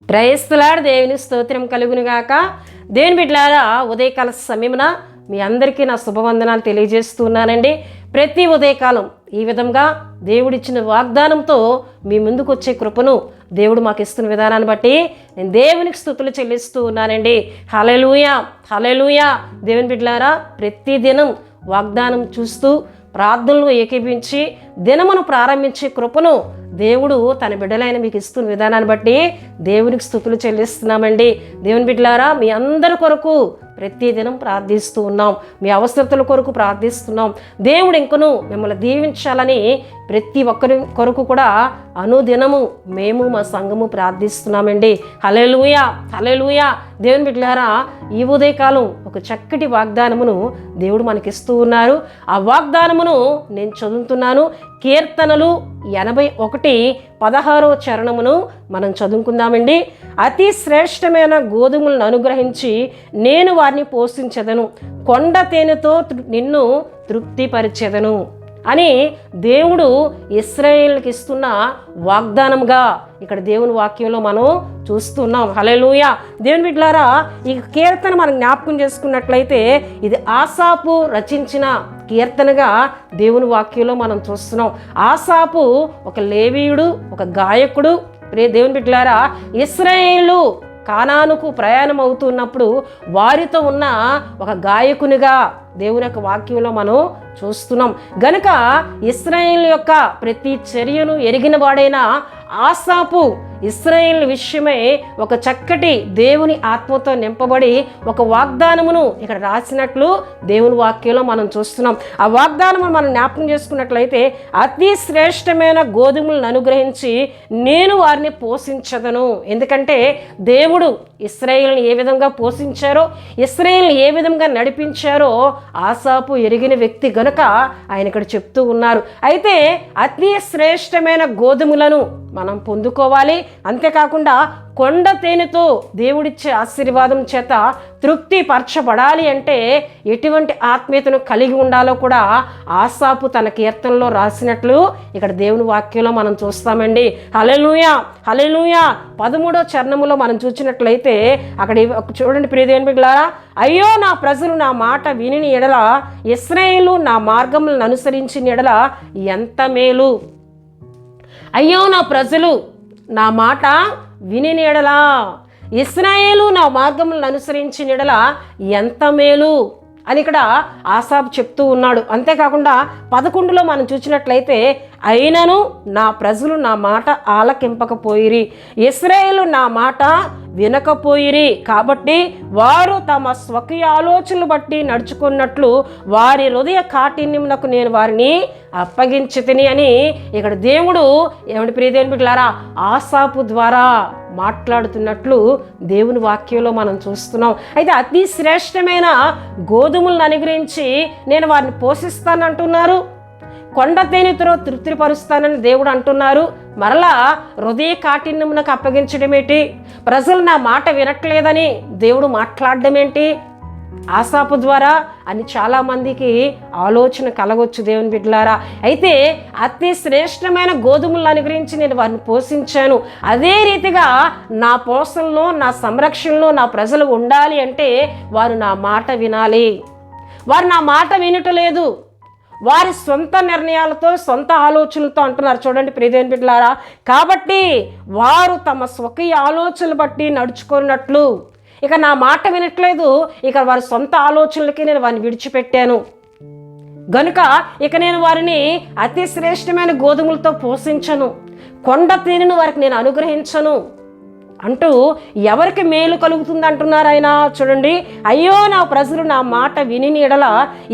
Praise the lord. దేవుని స్తోత్రం కలుగునుగాక. దేవుని బిడ్డలారా, ఉదయకాల సమయమున మీ అందరికీ నా శుభవందనాలు తెలియజేస్తున్నానండి. ప్రతి ఉదయకాలం ఈ విధంగా దేవుడిచ్చిన వాగ్దానంతో మీ ముందుకు వచ్చే కృపను దేవుడు మాకు ఇస్తున్న విధానాన్ని బట్టి నేను దేవునికి స్తుతులు చెల్లిస్తూ ఉన్నానండి. హల్లెలూయా, హల్లెలూయా. దేవుని బిడ్డలారా, ప్రతి దినం వాగ్దానం చూస్తూ ప్రార్థనలు ఏకీపించి దినమును ప్రారంభించే కృపను దేవుడు తన బిడ్డలైన మీకు ఇస్తున్న విధానాన్ని బట్టి దేవునికి స్తుతులు చెల్లిస్తున్నామండి. దేవుని బిడ్డలారా, మీ అందరి కొరకు ప్రతి దినం ప్రార్థిస్తూ ఉన్నాం. మీ అవసరతల కొరకు ప్రార్థిస్తున్నాం. దేవుడు ఇంకను మిమ్మల్ని దీవించాలని ప్రతి ఒక్కరి కొరకు కూడా అనుదినము మేము మా సంఘము ప్రార్థిస్తున్నామండి. హల్లెలూయా, హల్లెలూయా. దేవుని బిడ్డలారా, ఈ ఉదయకాలం ఒక చక్కటి వాగ్దానమును దేవుడు మనకిస్తూ ఉన్నారు. ఆ వాగ్దానమును నేను చదువుతున్నాను. కీర్తనలు 81:16 చరణమును మనం చదువుకుందామండి. అతి శ్రేష్టమైన గోధుమలను అనుగ్రహించి నేను వారిని పోషించెదను, కొండ తేనెతో నిన్ను తృప్తిపరిచెదను అని దేవుడు ఇశ్రాయేలుకి ఇస్తున్న వాగ్దానంగా ఇక్కడ దేవుని వాక్యంలో మనం చూస్తున్నాం. హల్లెలూయా. దేవుని బిడ్డలారా, ఈ కీర్తన మనం జ్ఞాపకం చేసుకున్నట్లయితే ఇది ఆసాపు రచించిన కీర్తనగా దేవుని వాక్యంలో మనం చూస్తున్నాం. ఆసాపు ఒక లేవీయుడు, ఒక గాయకుడు. దేవుని బిడ్డలారా, ఇశ్రాయేలు కానానుకు ప్రయాణం అవుతున్నప్పుడు వారితో ఉన్న ఒక గాయకునిగా దేవుని యొక్క వాక్యంలో మనం చూస్తున్నాం. గనుక ఇశ్రాయేలు యొక్క ప్రతి చర్యను ఎరిగిన వాడైన ఆసాపు ఇశ్రాయేలు విషయమై ఒక చక్కటి దేవుని ఆత్మతో నింపబడి ఒక వాగ్దానమును ఇక్కడ రాసినట్లు దేవుని వాక్యంలో మనం చూస్తున్నాం. ఆ వాగ్దానమును మనం జ్ఞాపకం చేసుకున్నట్లయితే అతి శ్రేష్టమైన గోధుమలను అనుగ్రహించి నేను వారిని పోషించదను. ఎందుకంటే దేవుడు ఇశ్రాయేలుని ఏ విధంగా పోషించారో, ఇశ్రాయేలుని ఏ విధంగా నడిపించారో ఆసాపు ఎరిగిన వ్యక్తి గనుక ఆయన ఇక్కడ చెప్తూ ఉన్నారు. అయితే అతి శ్రేష్టమైన గోధుమలను మనం పొందుకోవాలి. అంతేకాకుండా కొండ తేనెతో దేవుడిచ్చే ఆశీర్వాదం చేత తృప్తి పరచబడాలి అంటే ఎటువంటి ఆత్మీయతను కలిగి ఉండాలో కూడా ఆసాపు తన కీర్తనలో రాసినట్లు ఇక్కడ దేవుని వాక్యంలో మనం చూస్తామండి. హల్లెలూయా, హల్లెలూయా. 13వ చరణములో మనం చూసినట్లయితే అక్కడ చూడండి ప్రియ దేవుని బిడ్డలారా, అయ్యో నా ప్రజలు నా మాట విని ఎడల, ఇశ్రాయేలు నా మార్గములను అనుసరించిన ఎడల ఎంత మేలు. అయ్యో నా ప్రజలు నా మాట విని ఎడల, ఇశ్రాయేలు నా మార్గములను అనుసరించిన ఎడల ఎంత మేలు అని ఇక్కడ ఆసాపు చెప్తూ ఉన్నాడు. అంతేకాకుండా 11లో మనం చూసినట్లయితే అయినను నా ప్రజలు నా మాట ఆలకింపకపోయిరి, ఇశ్రాయేలు నా మాట వినకపోయిరి, కాబట్టి వారు తమ స్వకీయ ఆలోచనలు బట్టి నడుచుకున్నట్లు వారి హృదయ కాఠిన్యమునకు నేను వారిని అప్పగించితిని అని ఇక్కడ దేవుడు ఏమంటే ప్రియ దేవుని బిడ్డలారా ఆసాపు ద్వారా మాట్లాడుతున్నట్లు దేవుని వాక్యంలో మనం చూస్తున్నాం. అయితే అతి శ్రేష్టమైన గోధుమలను అనుగ్రహించి నేను వారిని పోషిస్తానంటున్నారు, కొండ తేనెతో తృప్తిపరుస్తానని దేవుడు అంటున్నారు. మరలా హృదయ కాఠిన్యమునకు అప్పగించడం ఏంటి? ప్రజలు నా మాట వినట్లేదని దేవుడు మాట్లాడడం ఏంటి ఆసాపు ద్వారా అని చాలామందికి ఆలోచన కలగొచ్చు దేవుని బిడ్డలారా. అయితే అతి శ్రేష్టమైన గోధుమలను అనుగ్రహించి నేను వారిని పోషించాను. అదే రీతిగా నా పోషణలో, నా సంరక్షణలో నా ప్రజలు ఉండాలి అంటే వారు నా మాట వినాలి. వారు నా మాట వినటలేదు, వారి సొంత నిర్ణయాలతో సొంత ఆలోచనలతో అంటున్నారు. చూడండి ప్రియ దేవుని బిడ్డలారా, కాబట్టి వారు తమ స్వకీయ ఆలోచనలు బట్టి నడుచుకున్నట్లు, ఇక నా మాట వినట్లేదు, ఇక వారి సొంత ఆలోచనలకి నేను వారిని విడిచిపెట్టాను గనుక ఇక నేను వారిని అతి శ్రేష్టమైన గోధుమలతో పోషించను, కొండ తేనెను వారికి నేను అనుగ్రహించను అంటూ ఎవరికి మేలు కలుగుతుంది అంటున్నారు ఆయన. చూడండి, అయ్యో నా ప్రజలు నా మాట విని ఎడల,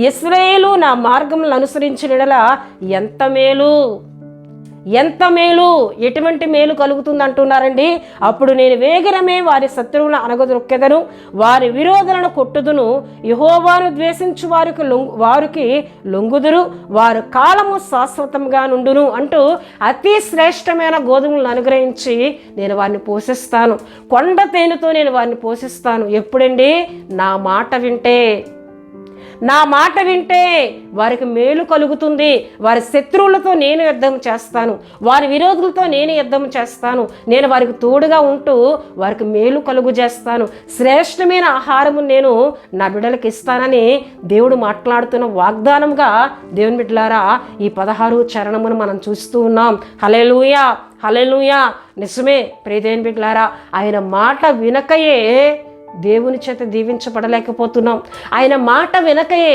ఇశ్రాయేలు నా మార్గములను అనుసరించిన ఎడల ఎంత మేలు, ఎంత మేలు, ఎటువంటి మేలు కలుగుతుంది అంటున్నారండి. అప్పుడు నేను వేగరమే వారి శత్రువులను అనగదొక్కెదను, వారి విరోధులను కొట్టుదును, యెహోవాను ద్వేషించు వారికి లొంగుదురు, వారు కాలము శాశ్వతంగా నుండును అంటూ అతి శ్రేష్టమైన గోధుమలను అనుగ్రహించి నేను వారిని పోషిస్తాను, కొండ తేనెతో నేను వారిని పోషిస్తాను. ఎప్పుడండి? నా మాట వింటే. నా మాట వింటే వారికి మేలు కలుగుతుంది. వారి శత్రువులతో నేను యుద్ధం చేస్తాను, వారి విరోధులతో నేను యుద్ధం చేస్తాను. నేను వారికి తోడుగా ఉంటూ వారికి మేలు కలుగు చేస్తాను. శ్రేష్టమైన ఆహారము నేను నా బిడ్డలకు ఇస్తానని దేవుడు మాట్లాడుతున్న వాగ్దానంగా దేవుని బిడ్డలారా ఈ 16 చరణమును మనం చూస్తూ ఉన్నాం. హల్లెలూయా, హల్లెలూయా. నిజమే ప్రియ దేవుని బిడ్డలారా, ఆయన మాట వినకయే దేవుని చేత దీవించబడలేకపోతున్నాం. ఆయన మాట వెనకయే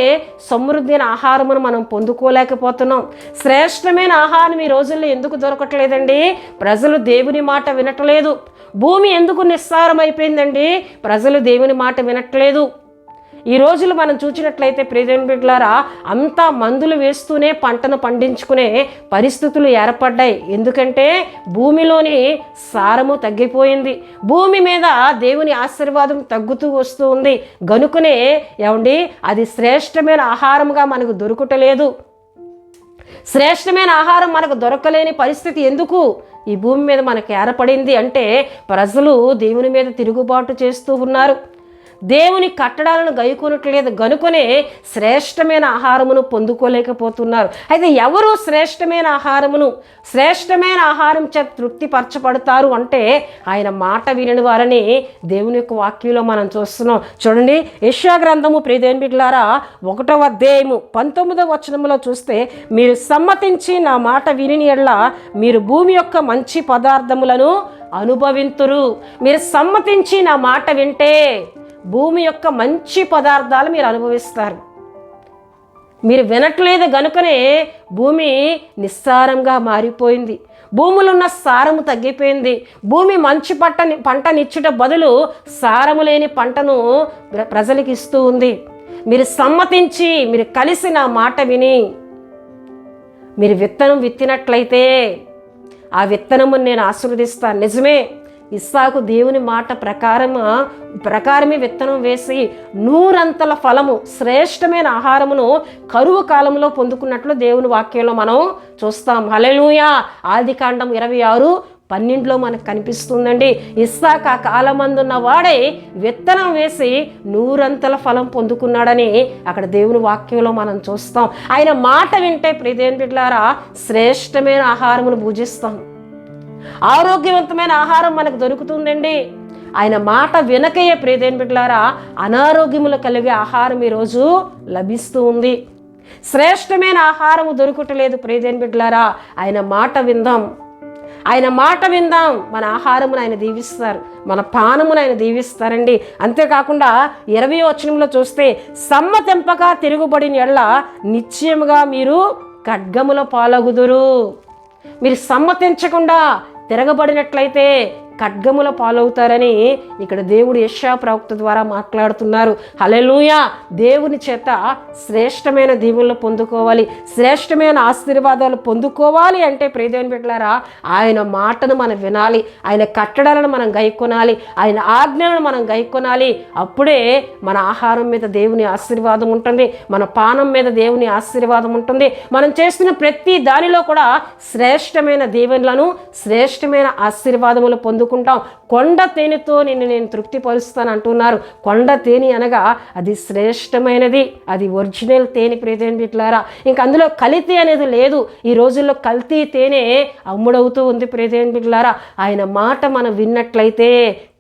సమృద్ధైన ఆహారమును మనం పొందుకోలేకపోతున్నాం. శ్రేష్టమైన ఆహారం ఈ రోజుల్లో ఎందుకు దొరకట్లేదండి? ప్రజలు దేవుని మాట వినట్లేదు. భూమి ఎందుకు నిస్సారం అయిపోయిందండి? ప్రజలు దేవుని మాట వినట్లేదు. ఈ రోజులు మనం చూసినట్లయితే ప్రియమైన బిడ్డలారా, అంతా మందులు వేస్తూనే పంటను పండించుకునే పరిస్థితులు ఏర్పడ్డాయి. ఎందుకంటే భూమిలోని సారము తగ్గిపోయింది, భూమి మీద దేవుని ఆశీర్వాదం తగ్గుతూ వస్తూ ఉంది. గనుకనే ఏమండి అది శ్రేష్టమైన ఆహారముగా మనకు దొరకటలేదు. శ్రేష్టమైన ఆహారం మనకు దొరకలేని పరిస్థితి ఎందుకు ఈ భూమి మీద మనకు ఏర్పడింది అంటే ప్రజలు దేవుని మీద తిరుగుబాటు చేస్తూ ఉన్నారు, దేవుని కట్టడాలను గైకొనట్లేదు. గనుకొనే శ్రేష్టమైన ఆహారమును పొందుకోలేకపోతున్నారు. అయితే ఎవరు శ్రేష్టమైన ఆహారం చేత తృప్తిపరచబడతారు అంటే ఆయన మాట వినని వారని దేవుని యొక్క వాక్యంలో మనం చూస్తున్నాం. చూడండి, యెషయా గ్రంథము ప్రియ దేవుని బిడ్డలారా 1వ అధ్యాయము 19వ వచనంలో చూస్తే, మీరు సమ్మతించి నా మాట విని ఎడల మీరు భూమి యొక్క మంచి పదార్థములను అనుభవింతురు. మీరు సమ్మతించి నా మాట వింటే భూమి యొక్క మంచి పదార్థాలు మీరు అనుభవిస్తారు. మీరు వినట్లేదు గనుకనే భూమి నిస్సారంగా మారిపోయింది, భూమిలో ఉన్న సారము తగ్గిపోయింది. భూమి మంచి పంటనిచ్చుట బదులు సారము లేని పంటను ప్రజలకు ఇస్తూ ఉంది. మీరు సమ్మతించి మీరు కలిసి నా మాట విని మీరు విత్తనం విత్తినట్లయితే ఆ విత్తనమును నేను ఆశీర్వదిస్తాను. నిజమే, ఇస్సాకు దేవుని మాట ప్రకారమే విత్తనం వేసి 100 ఫలము శ్రేష్టమైన ఆహారమును కరువు కాలంలో పొందుకున్నట్లు దేవుని వాక్యంలో మనం చూస్తాం. హల్లెలూయా. ఆదికాండం 26:12 మనకు కనిపిస్తుందండి. ఇస్సాకు ఆ కాలమందున్న వాడే విత్తనం వేసి 100 ఫలం పొందుకున్నాడని అక్కడ దేవుని వాక్యంలో మనం చూస్తాం. ఆయన మాట వింటే ప్రియ దేవుని బిడ్డలారా శ్రేష్టమైన ఆహారమును భుజిస్తాం, ఆరోగ్యవంతమైన ఆహారం మనకు దొరుకుతుందండి. ఆయన మాట వినకయే ప్రియ దేవుని బిడ్డలారా అనారోగ్యములు కలిగే ఆహారం ఈరోజు లభిస్తూ ఉంది. శ్రేష్టమైన ఆహారము దొరుకుటలేదు ప్రియ దేవుని బిడ్డలారా. ఆయన మాట విందాం, ఆయన మాట విందాం. మన ఆహారమును ఆయన దీవిస్తారు, మన పానమును ఆయన దీవిస్తారండి. అంతేకాకుండా 20వ వచనంలో చూస్తే, సమ్మతింపగా తిరుగుబడిన ఎడల నిశ్చయముగా మీరు ఖడ్గముల పాలగుదురు. మీరు సమ్మతించకుండా తిరగబడినట్లయితే ఖడ్గముల పాలవుతారని ఇక్కడ దేవుడు యెషయా ప్రవక్త ద్వారా మాట్లాడుతున్నారు. హల్లెలూయా. దేవుని చేత శ్రేష్టమైన దీవెనలు పొందుకోవాలి, శ్రేష్టమైన ఆశీర్వాదాలు పొందుకోవాలి అంటే ప్రియ దేవుని బిడ్డలారా ఆయన మాటను మనం వినాలి, ఆయన కట్టడాలను మనం గైకొనాలి, ఆయన ఆజ్ఞలను మనం గైకొనాలి. అప్పుడే మన ఆహారం మీద దేవుని ఆశీర్వాదం ఉంటుంది, మన పానం మీద దేవుని ఆశీర్వాదం ఉంటుంది. మనం చేస్తున్న ప్రతి దానిలో కూడా శ్రేష్టమైన దీవెనలను శ్రేష్టమైన ఆశీర్వాదములు పొందుకుంటాం. కొండ తేనెతో నేను తృప్తిపరుస్తాను అంటున్నారు. కొండ తేనె అనగా అది శ్రేష్టమైనది, అది ఒరిజినల్ తేనె ప్రియ దేవుని బిడ్డలారా. ఇంకా అందులో కల్తీ అనేది లేదు. ఈ రోజుల్లో కల్తీ తేనె అమ్ముడవుతూ ఉంది ప్రియ దేవుని బిడ్డలారా. ఆయన మాట మనం విన్నట్లయితే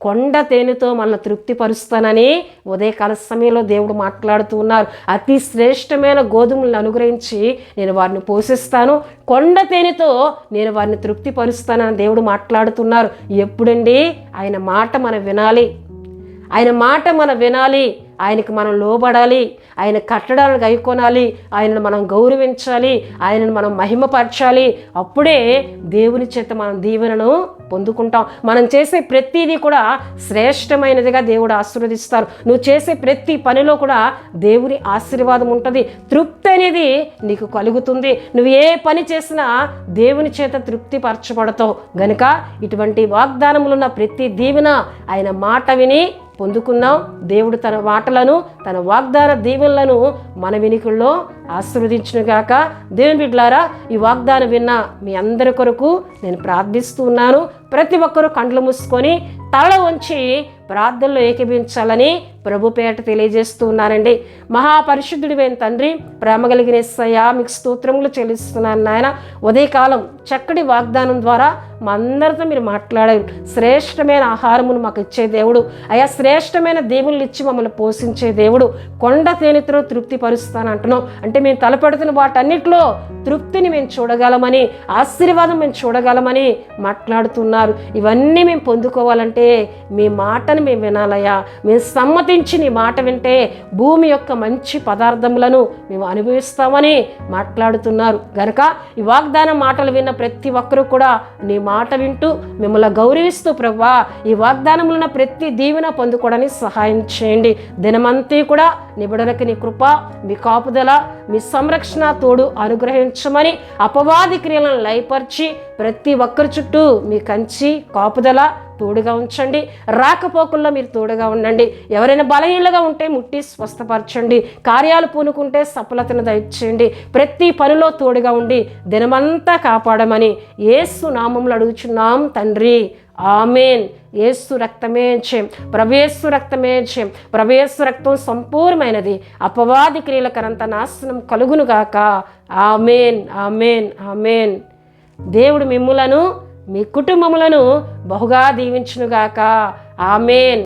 కొండ తేనెతో మనల్ని తృప్తిపరుస్తానని ఉదయకాల సమయంలో దేవుడు మాట్లాడుతూ ఉన్నారు. అతి శ్రేష్టమైన గోధుమలను అనుగ్రహించి నేను వారిని పోషిస్తాను, కొండ తేనెతో నేను వారిని తృప్తిపరుస్తానని దేవుడు మాట్లాడుతున్నారు. ఎప్పుడండి? ఆయన మాట మనం వినాలి, ఆయన మాట మనం వినాలి, ఆయనకు మనం లోబడాలి, ఆయన కట్టడాలను గైకొనాలి, ఆయనను మనం గౌరవించాలి, ఆయనను మనం మహిమపరచాలి. అప్పుడే దేవుని చేత మనం దీవెనను పొందుకుంటాం. మనం చేసే ప్రతిదీ కూడా శ్రేష్టమైనదిగా దేవుడు ఆశీర్వదిస్తారు. నువ్వు చేసే ప్రతి పనిలో కూడా దేవుని ఆశీర్వాదం ఉంటుంది, తృప్తి అనేది నీకు కలుగుతుంది. నువ్వు ఏ పని చేసినా దేవుని చేత తృప్తి పరచబడతావు. గనుక ఇటువంటి వాగ్దానములున్న ప్రతి దీవెన ఆయన మాట విని పొందుకుందాం. దేవుడు తన మాటలను, తన వాగ్దాన దీవెనలను మన వినికిల్లో ఆశీర్వదించునుగాక. దేవుని బిడ్డలారా, ఈ వాగ్దానం విన్న మీ అందరి కొరకు నేను ప్రార్థిస్తున్నాను. ప్రతి ఒక్కరూ కండ్లు మూసుకొని తల వంచి ప్రార్థనలో ఏకీభవించాలని ప్రభు పేట తెలియజేస్తున్నానండి. మహాపరిశుద్ధుడివైన తండ్రి, ప్రేమ కలిగిన యేసయ్యా, మీకు స్తోత్రములు చెల్లిస్తున్నాను నాయన. ఉదయకాలం చక్కటి వాగ్దానం ద్వారా మా అందరితో మీరు మాట్లాడారు. శ్రేష్టమైన ఆహారమును మాకు ఇచ్చే దేవుడు అయా, శ్రేష్టమైన దేవుళ్ళు ఇచ్చి మమ్మల్ని పోషించే దేవుడు, కొండ తేనెతో తృప్తి పరుస్తాను అంటున్నాం. అంటే మేము తలపెడుతున్న వాటన్నిటిలో తృప్తిని మేము చూడగలమని, ఆశీర్వాదం మేము చూడగలమని మాట్లాడుతున్నారు. ఇవన్నీ మేము పొందుకోవాలంటే మీ మాటను మేము వినాలయ్యా. మేము సమ్మతించి నీ మాట వింటే భూమి యొక్క మంచి పదార్థములను మేము అనుభవిస్తామని మాట్లాడుతున్నారు. గనుక ఈ వాగ్దాన మాటలు విన్న ప్రతి ఒక్కరూ కూడా నీ మాట వింటూ మిమ్మల్ని గౌరవిస్తూ ప్రభువా, ఈ వాగ్దానములను ప్రతి దీవెన పొందుకోవడానికి సహాయం చేయండి. దినమంతా కూడా నీ బిడ్డలకి నీ కృప, మీ కాపుదల, మీ సంరక్షణ తోడు అనుగ్రహించమని అపవాది క్రియలను లయపరిచి ప్రతి ఒక్కరి చుట్టూ మీ కంచి కాపుదల తోడుగా ఉంచండి. రాకపోకల్లో మీరు తోడుగా ఉండండి. ఎవరైనా బలహీనలుగా ఉంటే ముట్టి స్వస్థపరచండి. కార్యాలు పూనుకుంటే సఫలతను దయచేయండి. ప్రతి పనిలో తోడుగా ఉండి దినమంతా కాపాడమని యేసు నామములో అడుగుచున్నాం తండ్రి. ఆమేన్. యేసు రక్తమే జయం, ప్రవేశు రక్తమే జయం. ప్రవేశు రక్తం సంపూర్ణమైనది. అపవాది క్రియలకరంత నాశనం కలుగునుగాక. ఆమేన్, ఆమేన్, ఆమేన్. దేవుడు మిమ్ములను, మీ కుటుంబములను బహుగా దీవించునుగాక. ఆమేన్.